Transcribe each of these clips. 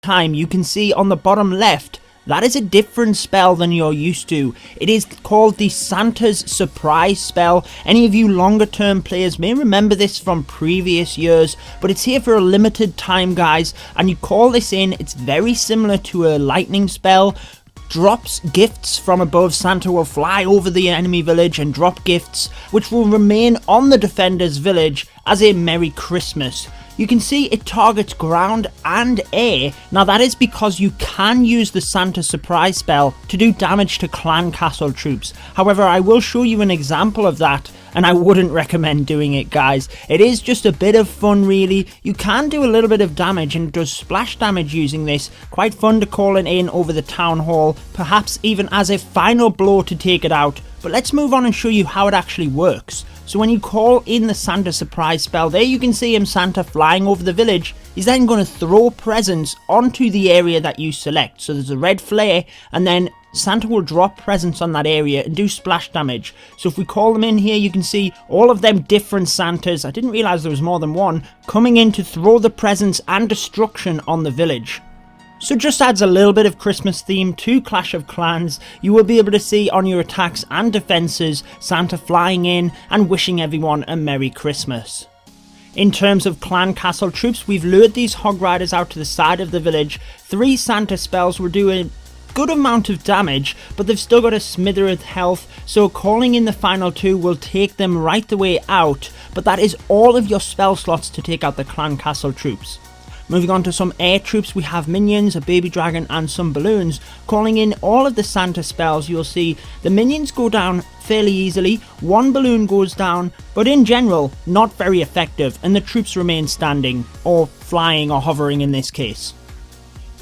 time, you can see on the bottom left, that is a different spell than you're used to. It is called the Santa's Surprise spell. Any of you longer term players may remember this from previous years, but it's here for a limited time, guys, and you call this in. It's very similar to a lightning spell. Drops gifts from above. Santa will fly over the enemy village and drop gifts, which will remain on the defender's village as a Merry Christmas. You can see it targets ground and air. Now that is because you can use the Santa Surprise spell to do damage to clan castle troops. However, I will show you an example of that, and I wouldn't recommend doing it, guys. It is just a bit of fun, really. You can do a little bit of damage, and it does splash damage using this. Quite fun to call it in over the town hall, perhaps even as a final blow to take it out. But let's move on and show you how it actually works. So when you call in the Santa Surprise spell, there you can see him, Santa, flying over the village. He's then going to throw presents onto the area that you select. So there's a red flare, and then Santa will drop presents on that area and do splash damage. So if we call them in here, you can see all of them different Santas, I didn't realise there was more than one, coming in to throw the presents and destruction on the village. So just adds a little bit of Christmas theme to Clash of Clans. You will be able to see on your attacks and defences Santa flying in and wishing everyone a Merry Christmas. In terms of clan castle troops, we've lured these hog riders out to the side of the village. 3 Santa spells will do a good amount of damage, but they've still got a smither of health, so calling in the final 2 will take them right the way out, but that is all of your spell slots to take out the clan castle troops. Moving on to some air troops, we have minions, a baby dragon and some balloons. Calling in all of the Santa spells, you'll see the minions go down fairly easily, 1 balloon goes down, but in general not very effective, and the troops remain standing, or flying or hovering in this case.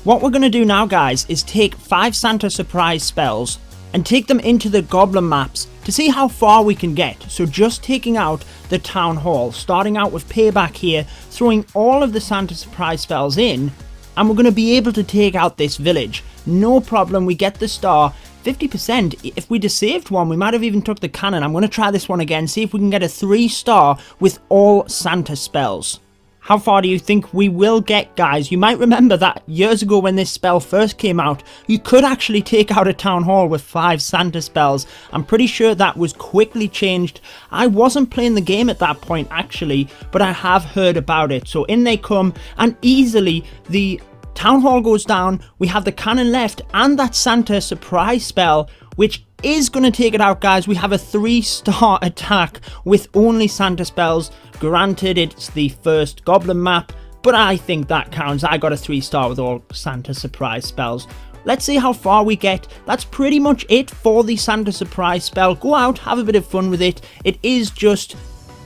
What we're going to do now, guys, is take 5 Santa Surprise spells and take them into the Goblin maps to see how far we can get. So just taking out the Town Hall, starting out with Payback here, throwing all of the Santa Surprise spells in, and we're going to be able to take out this village. No problem, we get the star. 50%, if we'd have saved one, we might have even took the cannon. I'm going to try this one again, see if we can get a 3-star with all Santa spells. How far do you think we will get, guys? You might remember that years ago when this spell first came out, you could actually take out a town hall with 5 Santa spells. I'm pretty sure that was quickly changed. I wasn't playing the game at that point actually, but I have heard about it. So in they come, and easily the town hall goes down, we have the cannon left and that Santa Surprise spell, which is going to take it out, guys. We have a 3-star attack with only Santa spells. Granted, it's the first Goblin map, but I think that counts. I got a 3-star with all Santa Surprise spells. Let's see how far we get. That's pretty much it for the Santa Surprise spell. Go out, have a bit of fun with it. It is just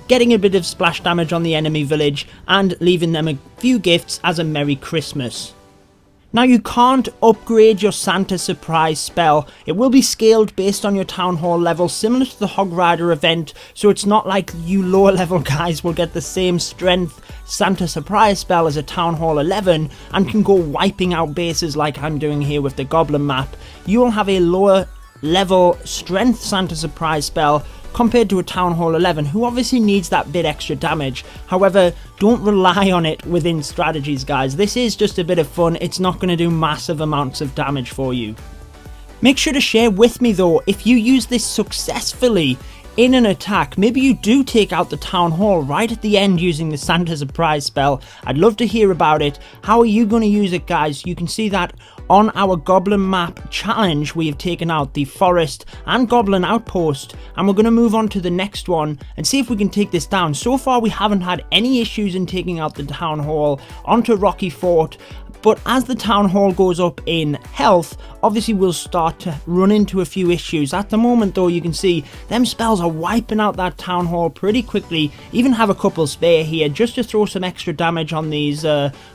getting a bit of splash damage on the enemy village and leaving them a few gifts as a Merry Christmas. Now you can't upgrade your Santa Surprise spell. It will be scaled based on your Town Hall level, similar to the Hog Rider event, so it's not like you lower level guys will get the same strength Santa Surprise spell as a Town Hall 11 and can go wiping out bases like I'm doing here with the Goblin map. You will have a lower level strength Santa Surprise spell compared to a Town Hall 11, who obviously needs that bit extra damage. However, don't rely on it within strategies, guys. This is just a bit of fun. It's not going to do massive amounts of damage for you. Make sure to share with me though if you use this successfully in an attack. Maybe you do take out the Town Hall right at the end using the Santa Surprise spell. I'd love to hear about it. How are you going to use it, guys? You can see that on our Goblin map challenge we have taken out the Forest and Goblin Outpost, and we're going to move on to the next one and see if we can take this down. So far we haven't had any issues in taking out the Town Hall onto Rocky Fort, but as the Town Hall goes up in health, obviously we'll start to run into a few issues. At the moment though, you can see them spells are wiping out that Town Hall pretty quickly. Even have a couple spare here just to throw some extra damage on these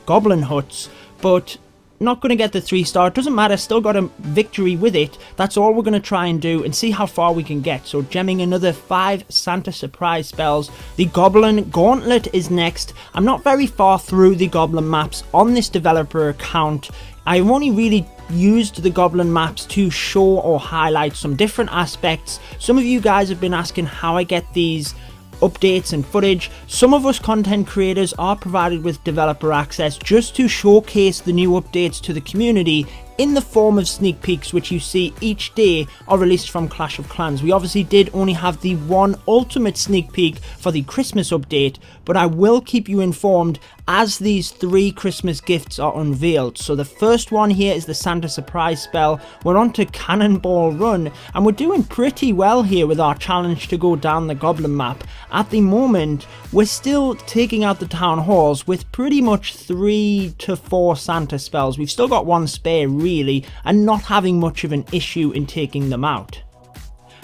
Goblin huts, but not going to get the 3-star. It doesn't matter, still got a victory with it. That's all we're going to try and do and see how far we can get. So gemming another 5 Santa Surprise spells. The Goblin Gauntlet is next. I'm not very far through the Goblin maps on this developer account. I've only really used the Goblin maps to show or highlight some different aspects. Some of you guys have been asking how I get these updates and footage. Some of us content creators are provided with developer access just to showcase the new updates to the community in the form of sneak peeks, which you see each day are released from Clash of Clans. We obviously did only have the one ultimate sneak peek for the Christmas update, but I will keep you informed as these 3 Christmas gifts are unveiled. So the first one here is the Santa surprise spell. We're on to Cannonball Run, and we're doing pretty well here with our challenge to go down the Goblin map. At the moment, we're still taking out the town halls with pretty much 3 to 4 Santa spells. We've still got 1 spare really, and not having much of an issue in taking them out.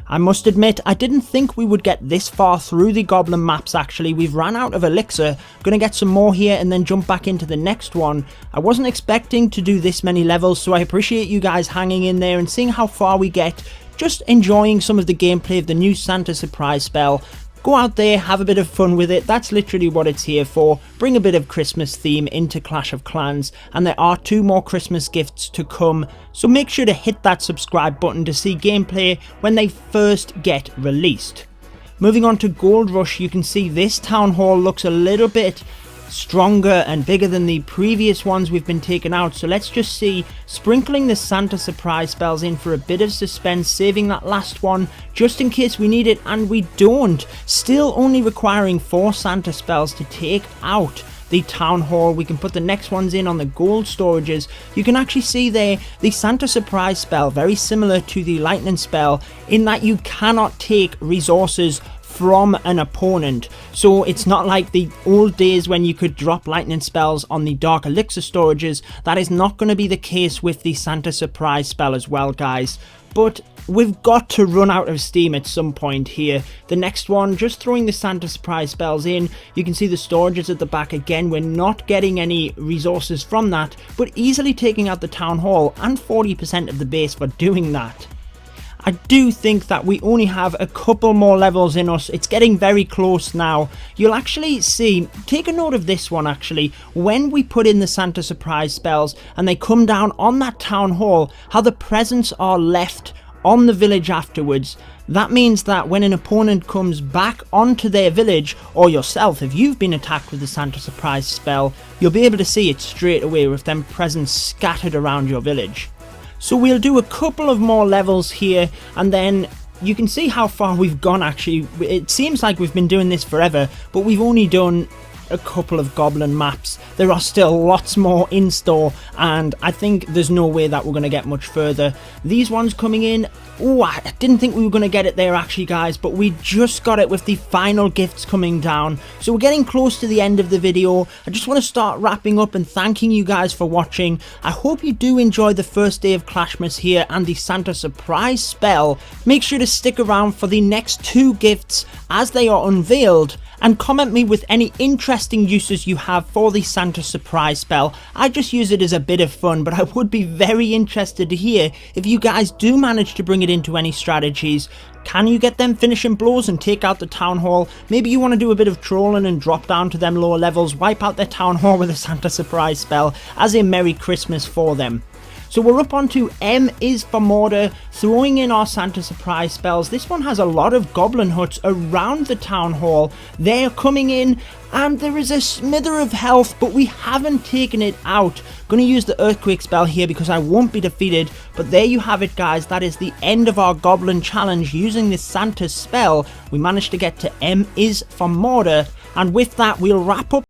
I must admit, I didn't think we would get this far through the Goblin maps actually. We've ran out of elixir, gonna get some more here and then jump back into the next one. I wasn't expecting to do this many levels, so I appreciate you guys hanging in there and seeing how far we get. Just enjoying some of the gameplay of the new Santa surprise spell. Go out there, have a bit of fun with it. That's literally what it's here for. Bring a bit of Christmas theme into Clash of Clans, and there are 2 more Christmas gifts to come, so make sure to hit that subscribe button to see gameplay when they first get released. Moving on to Gold Rush, you can see this town hall looks a little bit stronger and bigger than the previous ones we've been taking out, so let's just see, sprinkling the Santa surprise spells in for a bit of suspense, saving that last one just in case we need it, and we don't. Still only requiring 4 Santa spells to take out the town hall. We can put the next ones in on the gold storages. You can actually see there the Santa surprise spell, very similar to the lightning spell in that you cannot take resources from an opponent. So it's not like the old days when you could drop lightning spells on the dark elixir storages. That is not going to be the case with the Santa surprise spell as well, guys. But we've got to run out of steam at some point here. The next one, just throwing the Santa surprise spells in. You can see the storages at the back again. We're not getting any resources from that, but easily taking out the town hall and 40% of the base for doing that. I do think that we only have a couple more levels in us. It's getting very close now. You'll actually see, take a note of this one actually, when we put in the Santa surprise spells and they come down on that town hall, how the presents are left on the village afterwards. That means that when an opponent comes back onto their village, or yourself, if you've been attacked with the Santa surprise spell, you'll be able to see it straight away with them presents scattered around your village. So we'll do a couple of more levels here, and then you can see how far we've gone actually. It seems like we've been doing this forever, but we've only done a couple of Goblin maps. There are still lots more in store, and I think there's no way that we're going to get much further. These ones coming in, oh, I didn't think we were going to get it there actually, guys, but we just got it with the final gifts coming down. So we're getting close to the end of the video. I just want to start wrapping up and thanking you guys for watching. I hope you do enjoy the first day of Clashmas here and the Santa surprise spell. Make sure to stick around for the next 2 gifts as they are unveiled, and comment me with any interesting uses you have for the Santa surprise spell. I just use it as a bit of fun, but I would be very interested to hear if you guys do manage to bring it into any strategies. Can you get them finishing blows and take out the town hall? Maybe you want to do a bit of trolling and drop down to them lower levels, wipe out their town hall with a Santa surprise spell as a Merry Christmas for them. So we're up onto M is for Mortar, throwing in our Santa surprise spells. This one has a lot of goblin huts around the town hall. They're coming in, and there is a smither of health, but we haven't taken it out. Going to use the earthquake spell here because I won't be defeated. But there you have it, guys. That is the end of our goblin challenge using the Santa spell. We managed to get to M is for Mortar, and with that we'll wrap up